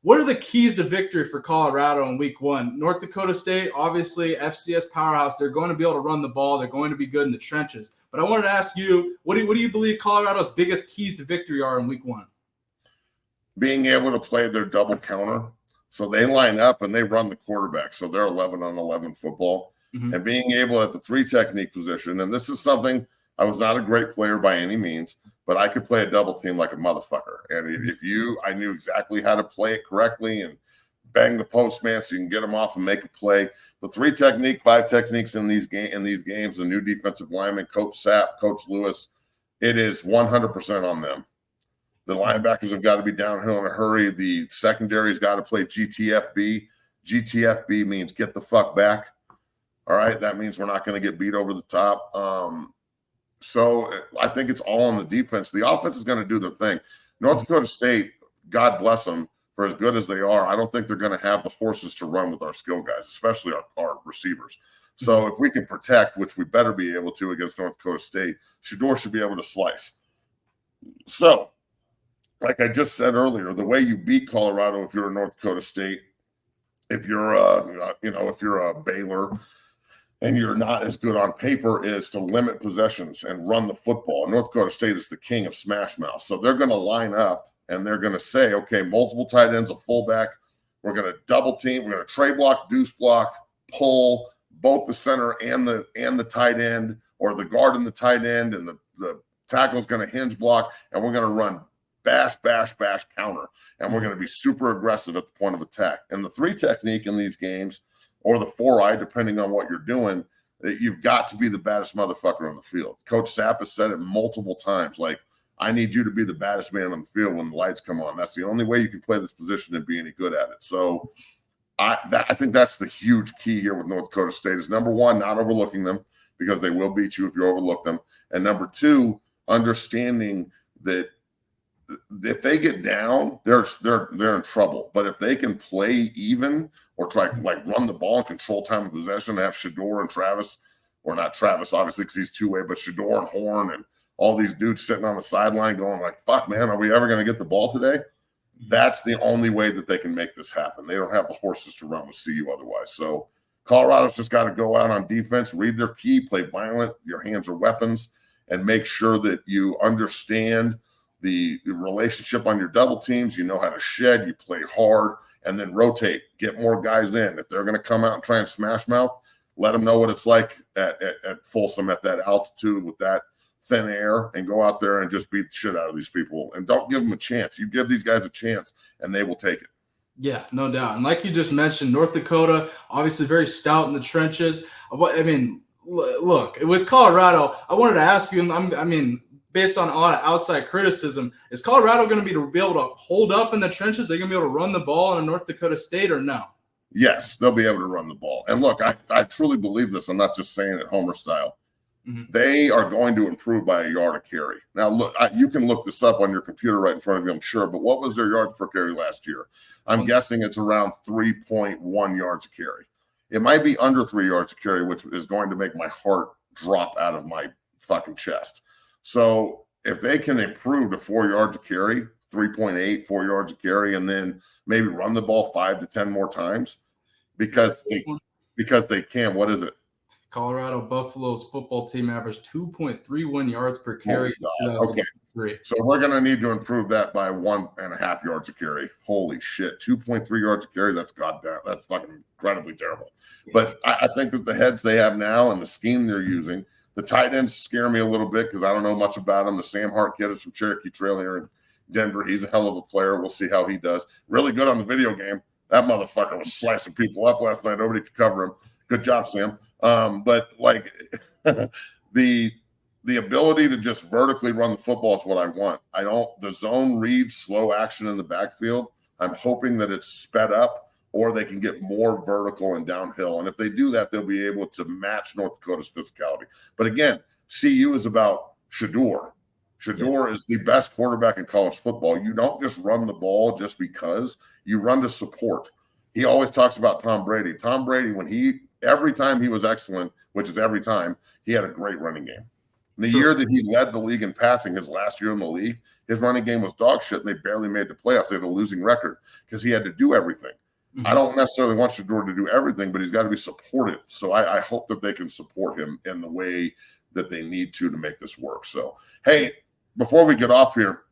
What are the keys to victory for Colorado in week 1? North Dakota State, obviously FCS powerhouse. They're going to be able to run the ball. They're going to be good in the trenches. But I wanted to ask you, what do you believe Colorado's biggest keys to victory are in week 1? Being able to play their double counter. So they line up and they run the quarterback. So they're 11-on-11 football. Mm-hmm. And being able at the 3 technique position, and this is something, I was not a great player by any means, but I could play a double team like a motherfucker. And I knew exactly how to play it correctly and bang the postman so you can get them off and make a play. The 3 technique, 5 techniques in these games, the new defensive lineman, Coach Sapp, Coach Lewis, it is 100% on them. The linebackers have got to be downhill in a hurry. The secondary's got to play GTFB. GTFB means get the fuck back. All right, that means we're not going to get beat over the top. So I think it's all on the defense. The offense is going to do their thing. North Dakota State, God bless them, for as good as they are, I don't think they're going to have the horses to run with our skill guys, especially our receivers. So if we can protect, which we better be able to against North Dakota State, Shedeur should be able to slice. So, like I just said earlier, the way you beat Colorado if you're a North Dakota State, if you're a Baylor, and you're not as good on paper, is to limit possessions and run the football. North Dakota State is the king of smash mouth. So they're going to line up and they're going to say, okay, multiple tight ends, a fullback. We're going to double team. We're going to tray block, deuce block, pull both the center and the tight end, or the guard and the tight end, and the tackle's going to hinge block, and we're going to run bash, counter. And we're going to be super aggressive at the point of attack. And the 3 technique in these games, or the 4-eye, depending on what you're doing, that you've got to be the baddest motherfucker on the field. Coach Sapp has said it multiple times, like, I need you to be the baddest man on the field when the lights come on. That's the only way you can play this position and be any good at it. So I think that's the huge key here with North Dakota State is, number 1, not overlooking them, because they will beat you if you overlook them. And number 2, understanding that if they get down, they're in trouble. But if they can play even or try like run the ball and control time of possession, have Shedeur and Travis, or not Travis, obviously, because he's 2-way, but Shedeur and Horn and all these dudes sitting on the sideline going like, fuck, man, are we ever going to get the ball today? That's the only way that they can make this happen. They don't have the horses to run with CU otherwise. So Colorado's just got to go out on defense, read their key, play violent, your hands are weapons, and make sure that you understand the relationship on your double teams. You know how to shed, you play hard, and then rotate, get more guys in. If they're going to come out and try and smash mouth, let them know what it's like at Folsom at that altitude with that thin air, and go out there and just beat the shit out of these people. And don't give them a chance. You give these guys a chance and they will take it. Yeah, no doubt. And like you just mentioned, North Dakota, obviously very stout in the trenches. I mean, look, with Colorado, I wanted to ask you, based on a lot of outside criticism, is Colorado going to be able to hold up in the trenches? They're going to be able to run the ball in North Dakota State, or no? Yes, they'll be able to run the ball. And look, I truly believe this. I'm not just saying it Homer style. Mm-hmm. They are going to improve by a yard a carry. Now, look, you can look this up on your computer right in front of you, I'm sure, but what was their yards per carry last year? I'm guessing it's around 3.1 yards a carry. It might be under 3 yards a carry, which is going to make my heart drop out of my fucking chest. So if they can improve to 4 yards a carry, 3.8, 4 yards a carry, and then maybe run the ball 5 to 10 more times because they can. What is it? Colorado Buffalo's football team averaged 2.31 yards per carry. Oh, okay. So we're going to need to improve that by 1.5 yards a carry. Holy shit. 2.3 yards a carry. That's goddamn. That's fucking incredibly terrible. But I think that the heads they have now and the scheme they're using, the tight ends scare me a little bit because I don't know much about them. The Sam Hart kid is from Cherokee Trail here in Denver. He's a hell of a player. We'll see how he does. Really good on the video game. That motherfucker was slicing people up last night. Nobody could cover him. Good job, Sam. But like the ability to just vertically run the football is what I want. The zone reads slow action in the backfield. I'm hoping that it's sped up or they can get more vertical and downhill. And if they do that, they'll be able to match North Dakota's physicality. But again, CU is about Shedeur. Shedeur is the best quarterback in college football. You don't just run the ball just because. You run to support. He always talks about Tom Brady. Tom Brady, every time he was excellent, which is every time, he had a great running game. The year that he led the league in passing, his last year in the league, his running game was dog shit, and they barely made the playoffs. They had a losing record because he had to do everything. Mm-hmm. I don't necessarily want Shedeur to do everything, but he's got to be supported. So I hope that they can support him in the way that they need to make this work. So, hey, before we get off here,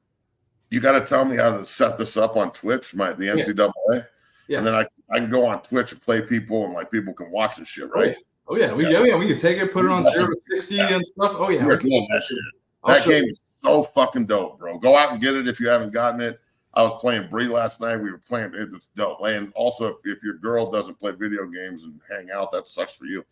you got to tell me how to set this up on Twitch, the NCAA. Yeah. And then I can go on Twitch and play people, and like people can watch this shit, right? Oh yeah, we can take it, put it on 0 to 60 and stuff. Oh yeah, we're doing that shit. That game is so fucking dope, bro. Go out and get it if you haven't gotten it. I was playing Bree last night. We were playing it. It's dope. And also, if your girl doesn't play video games and hang out, that sucks for you.